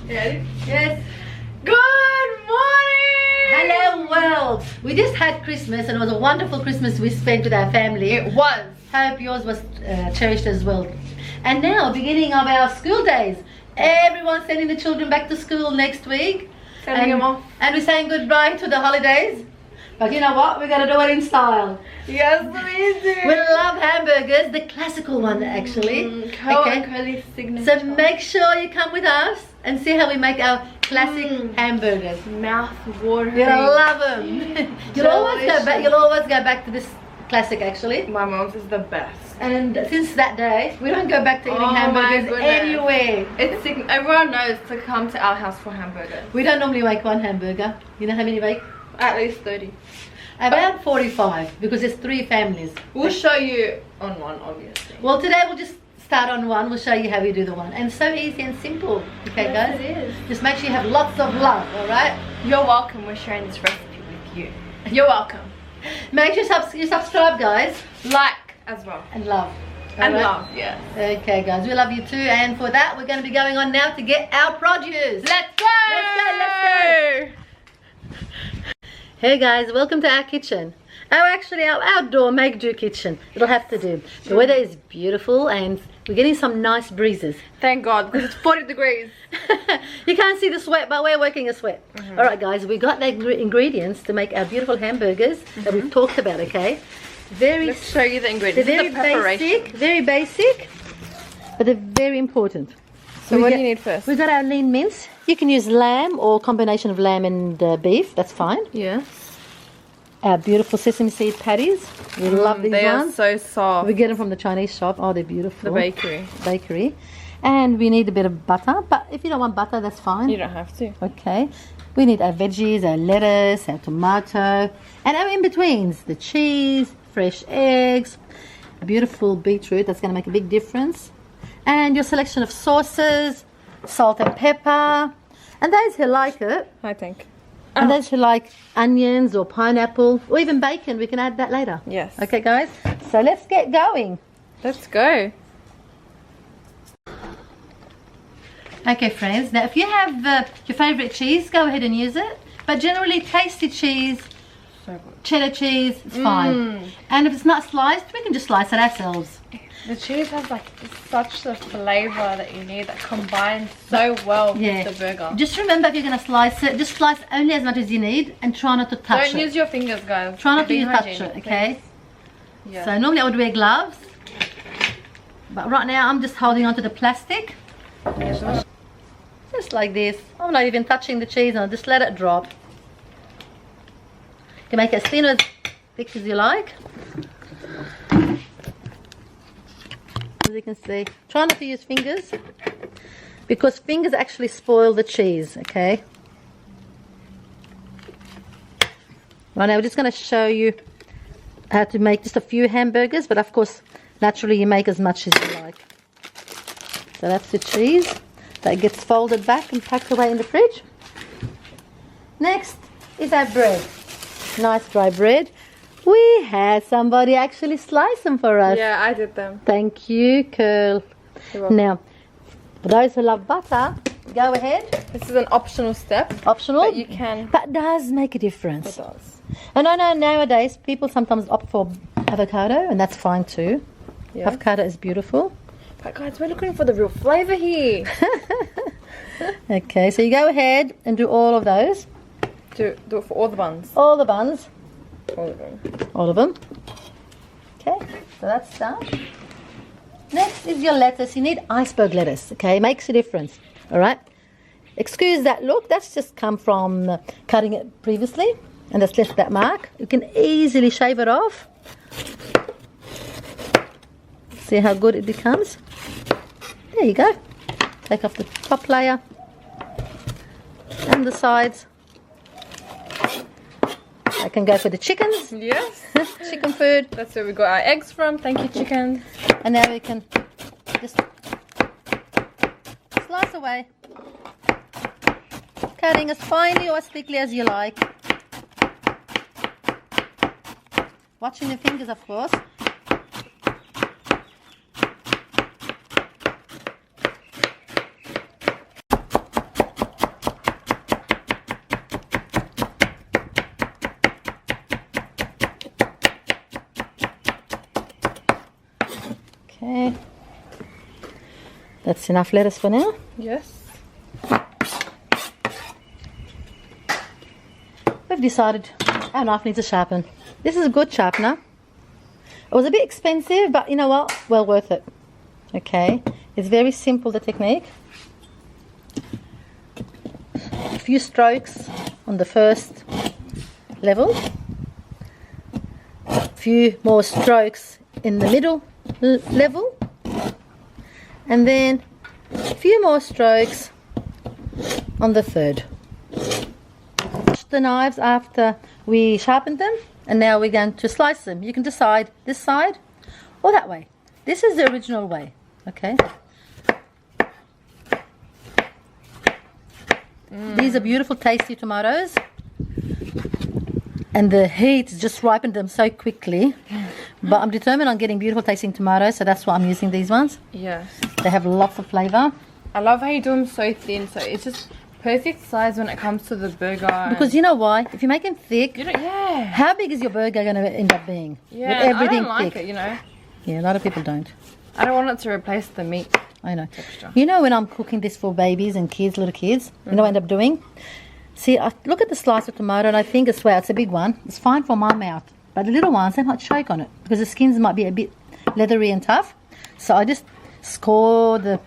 Ready? Yes. Good morning! Hello world. We just had Christmas and it was a wonderful Christmas we spent with our family. It was. Hope yours was cherished as well. And now, beginning of our school days. Everyone's sending the children back to school next week. Sending them off. And we're saying goodbye to the holidays. But you know what? We're going to do it in style. Yes, we do. We love hamburgers, the classical one actually. Curly's signature. So make sure you come with us and see how we make our classic hamburgers. Mouth watering. You're gonna love them. You'll always go back to this classic actually. My mom's is the best. And since that day, we don't go back to eating hamburgers anywhere. Everyone knows to come to our house for hamburgers. We don't normally make one hamburger. You know how many we make? At least 30. About 45 because there's 3 families. We'll show you on one, obviously. Well, today we'll just start on one. We'll show you how we do the one. And so easy and simple. Okay, Yes, guys? it is. Just make sure you have lots of love, alright? You're welcome. We're sharing this recipe with you. You're welcome. Make sure you subscribe, guys. Like as well. And love. And Alright? love, yes. Okay, guys. We love you too. And for that, we're going to be going on now to get our produce. Let's go! Let's go! Hey guys, welcome to our kitchen. Actually our outdoor make-do kitchen. It'll have to do. The weather is beautiful and we're getting some nice breezes. Thank God, because it's 40 degrees. You can't see the sweat, but we're working a sweat. Alright guys, we got the ingredients to make our beautiful hamburgers that we've talked about, okay? Let's show you the ingredients. They're This is the preparation. very basic, but they're very important. So what do you need first? We've got our lean mince. You can use lamb or combination of lamb and beef. That's fine. Yes. Our beautiful sesame seed patties. We love these they ones. are so soft. We get them from the Chinese shop. Oh, they're beautiful. The bakery. Bakery. And we need a bit of butter. But if you don't want butter, that's fine. You don't have to. Okay. We need our veggies, our lettuce, our tomato, and our in-betweens. The cheese, fresh eggs, a beautiful beetroot. That's going to make a big difference. And your selection of sauces, salt and pepper. And those who like it, I think. and those who like onions or pineapple or even bacon, we can add that later. Yes. Okay, guys? So let's get going. Let's go. Okay, friends. Now, if you have your favorite cheese, go ahead and use it. But generally, tasty cheese, cheddar cheese, it's fine. And if it's not sliced, we can just slice it ourselves. The cheese has like such a flavor that you need that combines so well with the burger. Just remember, if you're going to slice it, just slice only as much as you need and try not to touch it. Don't use your fingers, guys. Try not Be to touch hygienic, it, okay? Yeah. So normally I would wear gloves. But right now I'm just holding onto the plastic. Just like this. I'm not even touching the cheese, and I'll just let it drop. You can make it as thin or as thick as you like. As you can see, try not to use fingers because fingers actually spoil the cheese, okay? Right now we're just going to show you how to make just a few hamburgers, but of course naturally you make as much as you like. So that's the cheese that gets folded back and packed away in the fridge. Next is our bread. Nice dry bread. We had somebody actually slice them for us. Yeah, I did them. Thank you, Curl. Now, for those who love butter, go ahead. This is an optional step. Optional. But you can. But it does make a difference. It does. And I know nowadays people sometimes opt for avocado, and that's fine too. Yeah. Avocado is beautiful. But guys, we're looking for the real flavor here. Okay, so you go ahead and do all of those. Do it for all the buns. All the buns. All of them. All of them. Okay, so that's done. Next is your lettuce. You need iceberg lettuce, okay? It makes a difference, all right? Excuse that look. That's just come from cutting it previously, and that's left that mark. You can easily shave it off. See how good it becomes? There you go. Take off the top layer and the sides. I can go for the chickens. Yes. Chicken food. That's where we got our eggs from. Thank you, chicken. And now we can just slice away. Cutting as finely or as thickly as you like. Watching your fingers, of course. Okay. That's enough lettuce for now. Yes. We've decided our knife needs a sharpen. This is a good sharpener. It was a bit expensive, but you know what? Well worth it. Okay. It's very simple, the technique. A few strokes on the first level. A few more strokes in the middle level. And then a few more strokes on the third. Wash the knives after we sharpened them, and now we're going to slice them. You can decide this side or that way. This is the original way, okay? These are beautiful, tasty tomatoes, and the heat just ripened them so quickly. But I'm determined on getting beautiful tasting tomatoes, so that's why I'm using these ones. Yes. They have lots of flavour. I love how you do them so thin, so it's just perfect size when it comes to the burger. Because you know why? If you make them thick, You don't, yeah. how big is your burger going to end up being? Yeah, With and everything I don't like thick. it, you know. Yeah, a lot of people don't. I don't want it to replace the meat I know. texture. You know, when I'm cooking this for babies and kids, little kids, you know what I end up doing? See, I look at the slice of tomato and I think, as well, it's a big one. It's fine for my mouth. But the little ones, they might choke on it because the skins might be a bit leathery and tough. So I just score the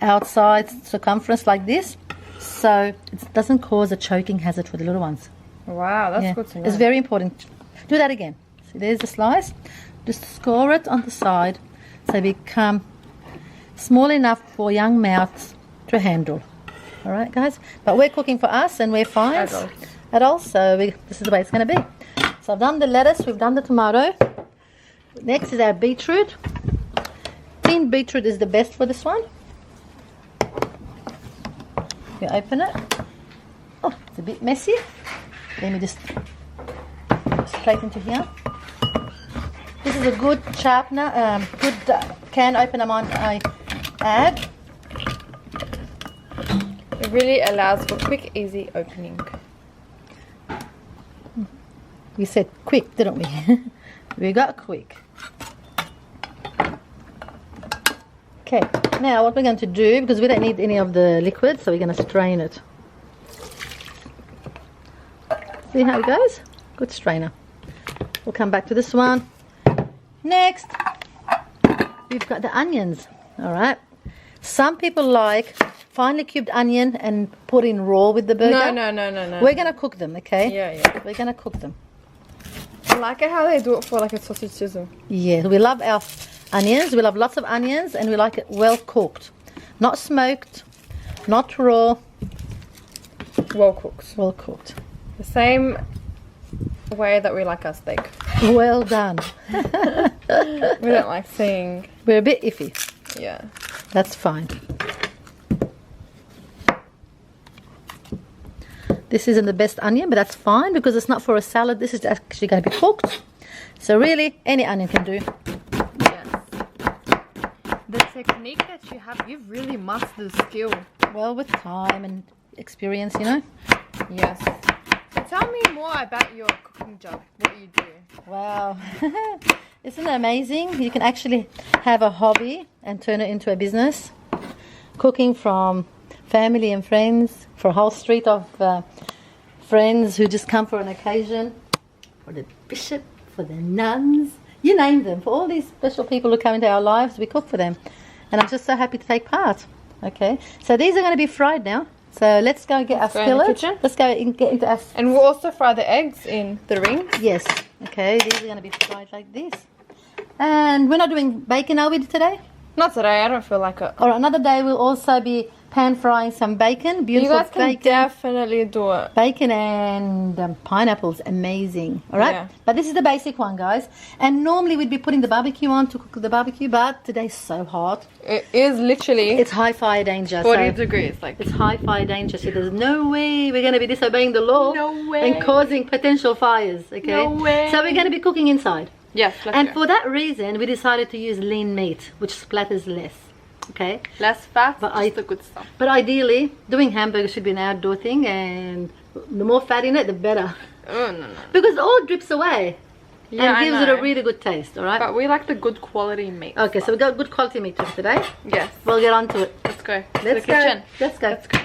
outside circumference like this, so it doesn't cause a choking hazard for the little ones. Wow, that's Yeah. good to know. It's very important. Do that again. See, there's the slice. Just score it on the side so they become small enough for young mouths to handle. All right, guys? But we're cooking for us and we're fine. Adults, so this is the way it's going to be. So I've done the lettuce, we've done the tomato. Next is our beetroot. Tin beetroot is the best for this one. You open it. Oh, it's a bit messy. Let me just straight into here. This is a good sharpener, good can opener I add. It really allows for quick, easy opening. We said quick, didn't we? We got quick. Okay, now what we're going to do, because we don't need any of the liquid, so we're going to strain it. See how it goes? Good strainer. We'll come back to this one. Next, we've got the onions. All right. Some people like finely cubed onion and put in raw with the burger. No. We're going to cook them, okay? Yeah. We're going to cook them. I like it how they do it for like a sausage sizzle. Yeah, we love our onions. We love lots of onions and we like it well cooked. Not smoked, not raw. Well cooked. Well cooked. The same way that we like our steak. Well done. We don't like seeing... We're a bit iffy. Yeah. That's fine. This isn't the best onion, but that's fine because it's not for a salad. This is actually going to be cooked. So really, any onion can do. Yes. The technique that you have, you've really mastered the skill. Well, with time and experience, you know. Yes. So tell me more about your cooking job. What you do. Wow. Isn't it amazing? You can actually have a hobby and turn it into a business. Cooking from family and friends, for a whole street of friends who just come for an occasion, for the bishop, for the nuns, you name them. For all these special people who come into our lives, we cook for them. And I'm just so happy to take part. Okay, so these are going to be fried now. So let's go get our skillet. Let's go and get into our... And we'll also fry the eggs in the rings. Yes. Okay, these are going to be fried like this. And we're not doing bacon, are we, today? Not today, I don't feel like it. Or another day we'll also be pan frying some bacon. You Beautiful guys can bacon. definitely do it. Bacon and pineapples, amazing. All right, Yeah. but this is the basic one, guys. And normally we'd be putting the barbecue on to cook the barbecue, but today's so hot. It is literally It's high fire danger. 40 so degrees. Like, it's high fire danger, so there's no way we're going to be disobeying the law. No way. And causing potential fires. Okay. No way. So we're going to be cooking inside. yes, And for that reason, we decided to use lean meat, which splatters less. Okay. less fat, But just the good stuff. But ideally, doing hamburgers should be an outdoor thing, and the more fat in it, the better. Oh, no. Because it all drips away. Yeah, and gives it a really good taste, all right? But we like the good quality meat. Okay, so we got good quality meat for today. Yes. We'll get on to it. Let's go. To Let's the kitchen. go. Let's go. Let's go.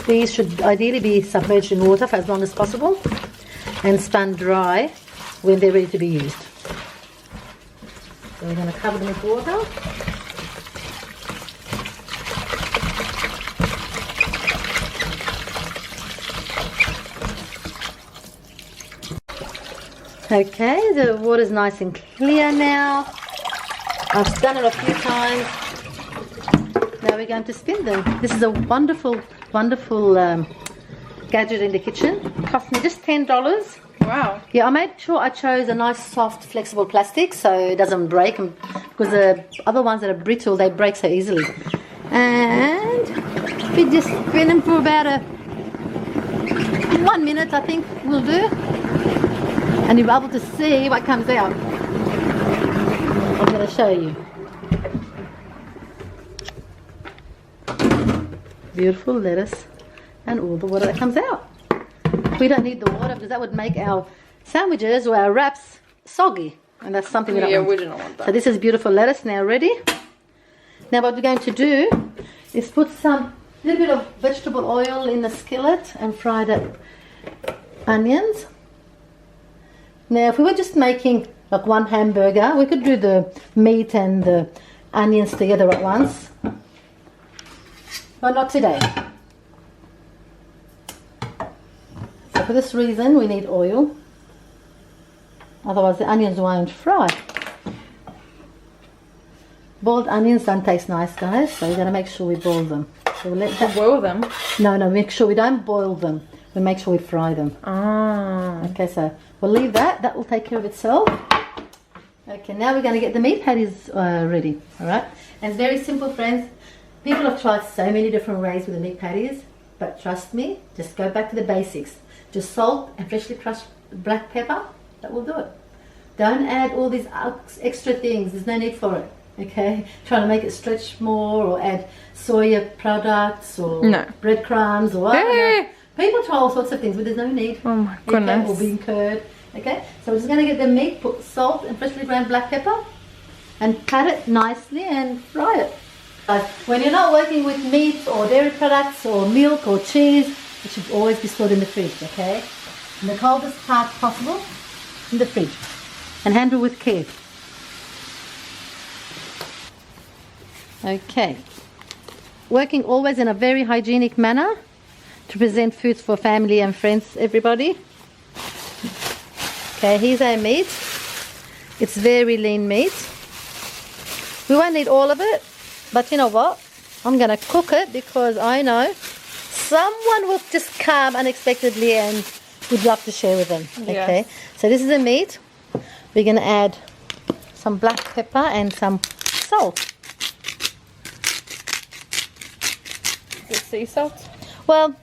These should ideally be submerged in water for as long as possible and spun dry when they're ready to be used. So we're going to cover them with water. Okay, the water's nice and clear now. I've done it a few times. Now we're going to spin them. This is a wonderful, wonderful gadget in the kitchen. It cost me just $10. Wow. Yeah, I made sure I chose a nice, soft, flexible plastic so it doesn't break. Because the other ones that are brittle, they break so easily. And we just spin them for about 1 minute, I think we'll do. And you'll be able to see what comes out. I'm going to show you. Beautiful lettuce and all the water that comes out. We don't need the water because that would make our sandwiches or our wraps soggy, and that's something we don't want. We don't want that. So this is beautiful lettuce now ready. Now what we're going to do is put some little bit of vegetable oil in the skillet and fry the onions. Now if we were just making like one hamburger, we could do the meat and the onions together at once. But not today. So for this reason we need oil. Otherwise the onions won't fry. Boiled onions don't taste nice, guys, so we're going to make sure we boil them. So we'll let that boil them? No, make sure we don't boil them. We make sure we fry them. Ah. Okay, so we'll leave that. That will take care of itself. Okay, now we're going to get the meat patties ready. Alright? And it's very simple, friends. People have tried so many different ways with the meat patties, but trust me, just go back to the basics. Just salt and freshly crushed black pepper. That will do it. Don't add all these extra things. There's no need for it. Okay? Trying to make it stretch more or add soya products or breadcrumbs or whatever. People try all sorts of things, but there's no need. Oh my goodness. Okay? Or bean curd. Okay? So we're just going to get the meat, put salt and freshly ground black pepper and pat it nicely and fry it. When you're not working with meat or dairy products or milk or cheese, it should always be stored in the fridge, okay? In the coldest part possible, in the fridge. And handle with care. Okay. Working always in a very hygienic manner to present foods for family and friends, everybody. Okay, here's our meat. It's very lean meat. We won't need all of it, but you know what? I'm going to cook it because I know someone will just come unexpectedly and we'd love to share with them. Okay, yes. So this is the meat. We're going to add some black pepper and some salt. Is it sea salt? Well,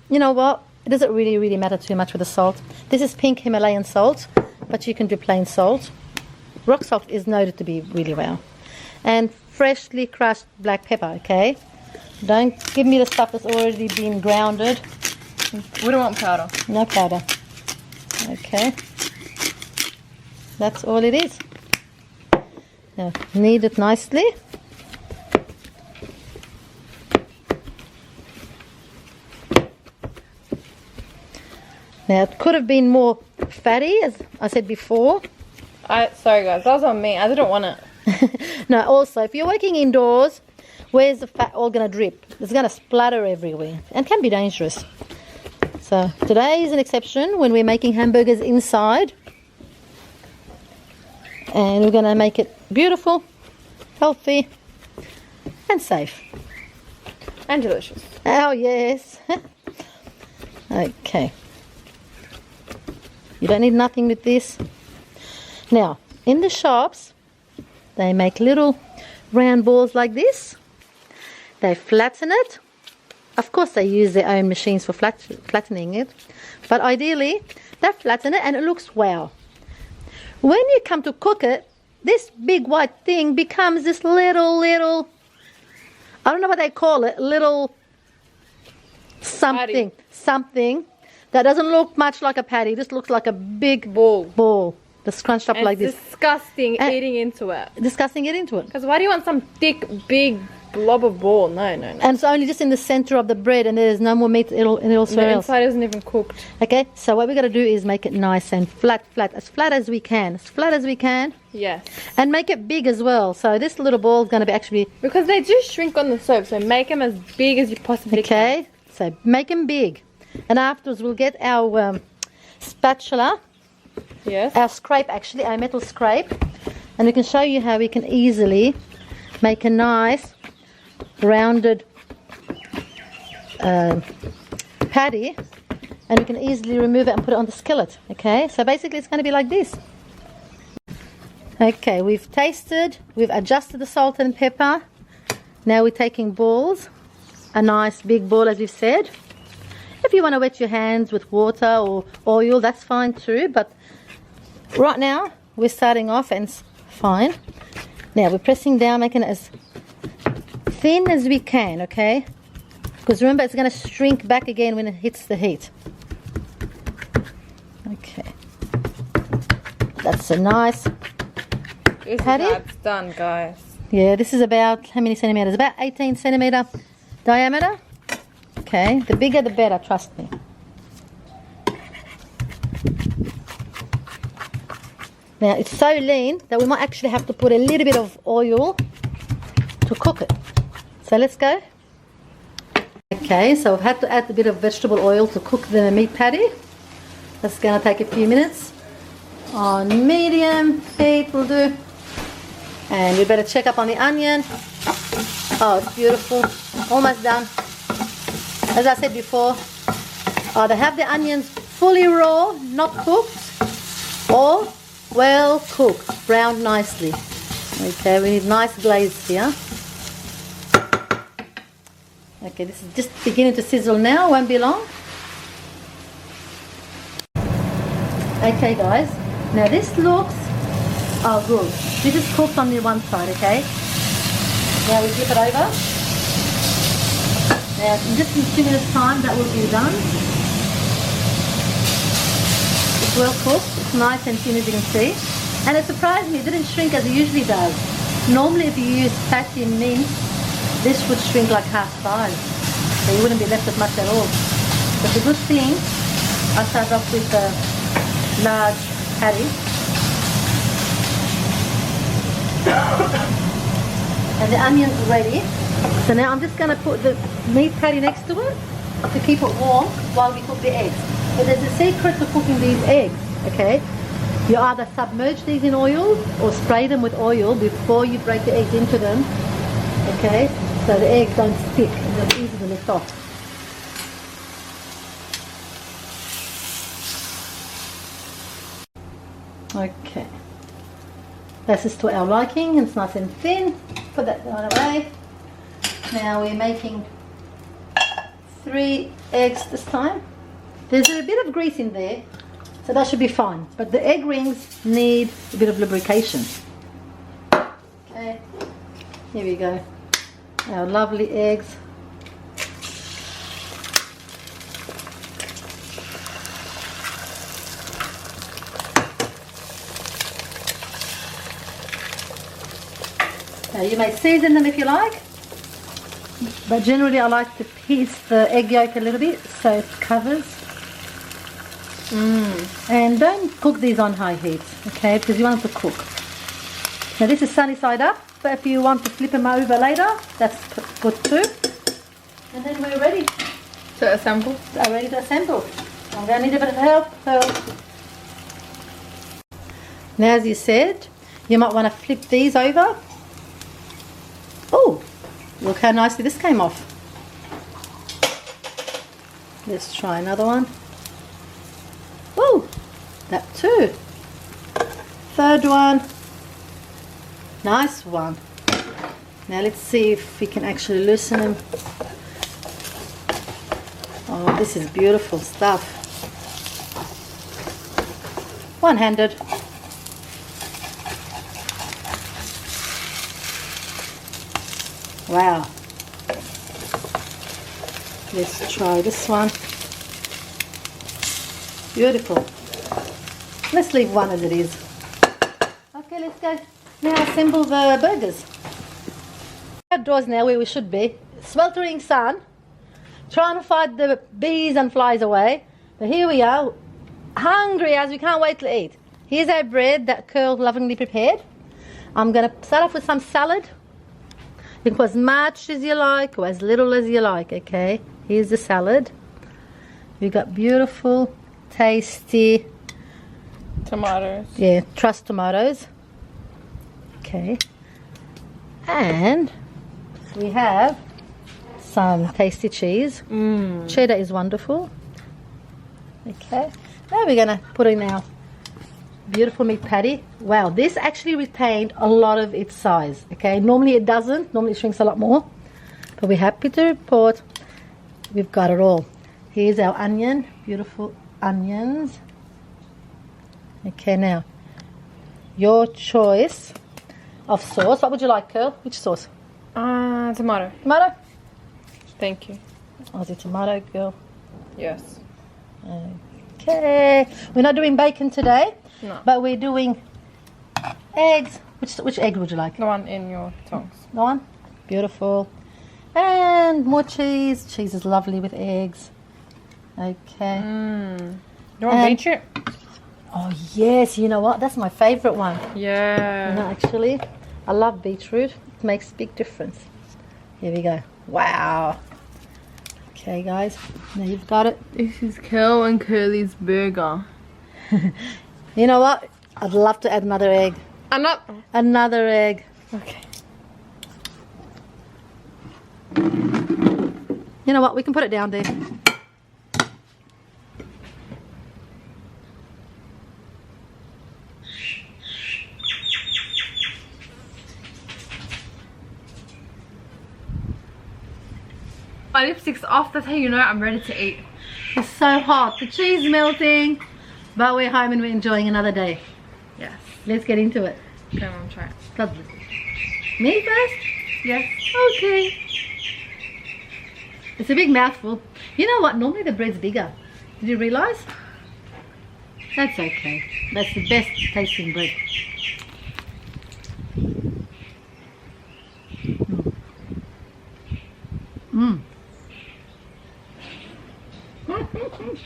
you know what? It doesn't really matter too much with the salt. This is pink Himalayan salt, but you can do plain salt. Rock salt is noted to be really well. And freshly crushed black pepper, okay? Don't give me the stuff that's already been grounded. We don't want powder. No powder. Okay. That's all it is. Now, knead it nicely. Now, it could have been more fatty, as I said before. Sorry guys, that was on me. I didn't want it. No, also, if you're working indoors, where's the fat all going to drip? It's going to splatter everywhere and can be dangerous. So today is an exception when we're making hamburgers inside. And we're going to make it beautiful, healthy, and safe. And delicious. Oh, yes. Okay. You don't need nothing with this. Now, in the shops, they make little round balls like this. They flatten it. Of course, they use their own machines for flattening it. But ideally, they flatten it and it looks wow. When you come to cook it, this big white thing becomes this little, I don't know what they call it, little something that doesn't look much like a patty. This looks like a big ball that's scrunched up and like it's this. disgusting eating into it. Disgusting, get into it. Because why do you want some thick, big blob of ball? No, no, no. And it's only just in the center of the bread, and there's no more meat in it elsewhere The else. inside isn't even cooked. Okay, so what we're going to do is make it nice and flat, as flat as we can. As flat as we can. Yes. And make it big as well. So this little ball is going to be actually... Because they do shrink on the stove, so make them as big as you possibly can. Okay, so make them big. And afterwards we'll get our spatula. Yes. Our scrape, actually, our metal scrape. And we can show you how we can easily make a nice rounded patty, and we can easily remove it and put it on the skillet. Okay, so basically it's going to be like this. Okay, we've tasted, we've adjusted the salt and pepper. Now we're taking balls, a nice big ball as we've said. If you want to wet your hands with water or oil, that's fine too, but right now we're starting off and it's fine. Now we're pressing down, making it as thin as we can, okay? Because remember, it's going to shrink back again when it hits the heat. Okay. That's a nice This patty. is how it's done, guys. Yeah, this is about, how many centimeters? About 18 centimeter diameter. Okay, the bigger the better, trust me. Now, it's so lean that we might actually have to put a little bit of oil to cook it. So let's go. Okay, so I've had to add a bit of vegetable oil to cook the meat patty. That's going to take a few minutes. On medium heat will do. And we better check up on the onion. Oh, it's beautiful. Almost done. As I said before, either have the onions fully raw, not cooked, or well cooked, browned nicely. Okay, we need nice glaze here. Okay, this is just beginning to sizzle now, won't be long. Okay guys, now this looks, oh good, this is cooked on the one side, okay? Now we flip it over. Now in just in 2 minutes time that will be done. It's well cooked, it's nice and thin as you can see. And it surprised me, it didn't shrink as it usually does. Normally if you use fatty mince, this would shrink like half size. So you wouldn't be left with much at all. But the good thing, I started off with a large patty. And the onion's ready. So now I'm just going to put the meat patty next to it to keep it warm while we cook the eggs. But there's a secret to cooking these eggs, okay? You either submerge these in oil or spray them with oil before you break the eggs into them, okay? So the eggs don't stick and they're easy to lift off. Okay. This is to our liking, it's nice and thin. Put that right away. Now we're making 3 eggs this time. There's a bit of grease in there, so that should be fine. But the egg rings need a bit of lubrication. Okay, here we go. Our lovely eggs. Now you may season them if you like, but generally I like to piece the egg yolk a little bit so it covers. And don't cook these on high heat, okay, because you want them to cook. Now this is sunny side up, but if you want to flip them over later, that's good too. And then we're ready to assemble. I'm ready to assemble. I'm going to need a bit of help. So now, as you said, you might want to flip these over. Oh, look how nicely this came off. Let's try another one. Oh, that too. Third one. Nice one. Now let's see if we can actually loosen them. Oh, this is beautiful stuff. One-handed. Wow. Let's try this one. Beautiful. Let's leave one as it is. Okay, let's go now assemble the burgers. Outdoors now where we should be. Sweltering sun. Trying to fight the bees and flies away. But here we are. Hungry as we can't wait to eat. Here's our bread that Curl lovingly prepared. I'm going to start off with some salad. You can put as much as you like or as little as you like, okay? Here's the salad. We've got beautiful, tasty tomatoes. Yeah, truss tomatoes. Okay. And we have some tasty cheese. Cheddar is wonderful. Okay. Now we're going to put in our beautiful meat patty. Wow, this actually retained a lot of its size. Okay, normally it doesn't. Normally it shrinks a lot more. But we're happy to report we've got it all. Here's our onion. Beautiful onions. Okay, now your choice of sauce. What would you like, Curl? Which sauce? Tomato. Tomato? Thank you. Aussie tomato, girl. Yes. Okay. We're not doing bacon today. No. But we're doing eggs. Which egg would you like? The one in your tongs. That one? Beautiful. And more cheese. Cheese is lovely with eggs. Okay. You want beetroot? Oh yes, you know what? That's my favourite one. Yeah. You know, actually, I love beetroot. It makes a big difference. Here we go. Wow. Okay, guys. Now you've got it. This is Curl and Curly's burger. You know what? I'd love to add another egg. Another egg. Okay. You know what? We can put it down there. My lipstick's off. That's how you know I'm ready to eat. It's so hot. The cheese melting. But we're home and we're enjoying another day. Yes. Let's get into it. Okay, Mom, try it. Lovely. Me first? Yes. Okay. It's a big mouthful. You know what? Normally the bread's bigger. Did you realise? That's okay. That's the best tasting bread.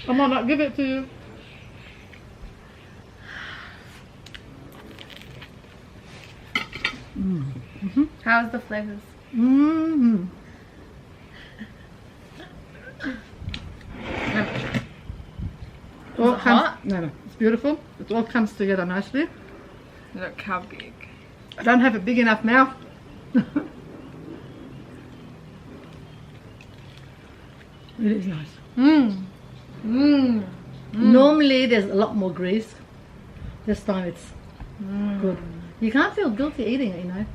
I might not give it to you. How's the flavours? All hot? No, it's beautiful. It all comes together nicely. Look how big. I don't have a big enough mouth. It is nice. Normally there's a lot more grease. This time it's good. You can't feel guilty eating it, you know.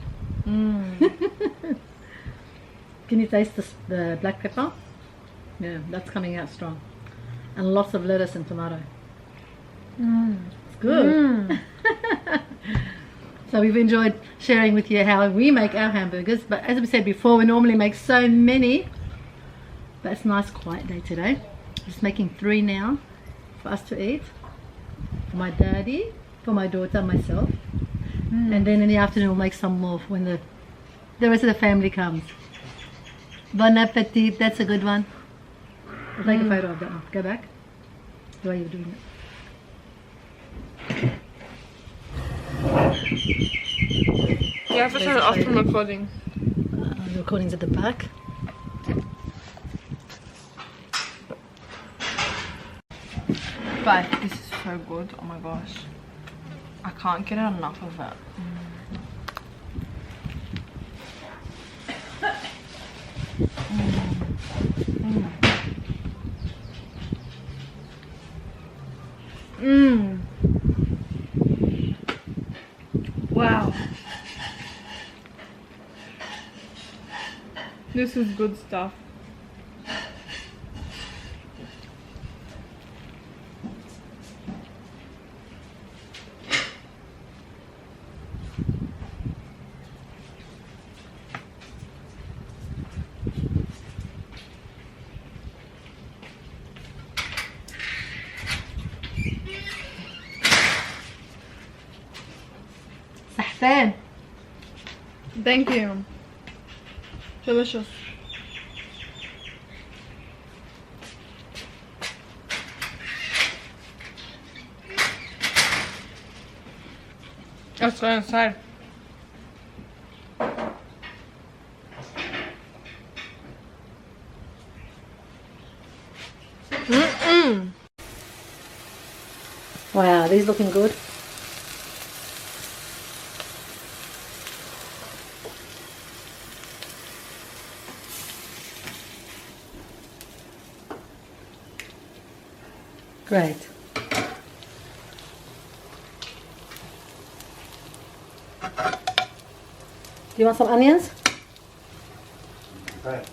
Can you taste the black pepper? Yeah, that's coming out strong. And lots of lettuce and tomato. It's good. So we've enjoyed sharing with you how we make our hamburgers. But as we said before, we normally make so many. But it's a nice quiet day today. Just making 3 now for us to eat. For my daddy, for my daughter, and myself. And then in the afternoon we'll make some more when the rest of the family comes. Bon appetit, that's a good one. I'll take a photo of that one. Go back. The way you're doing it. You have to turn it off from recording. The recording's at the back. But this is so good. Oh my gosh. I can't get enough of it. Wow. This is good stuff. Then, thank you. Delicious. Let's go inside. Wow, these looking good. Great. Do you want some onions? Okay.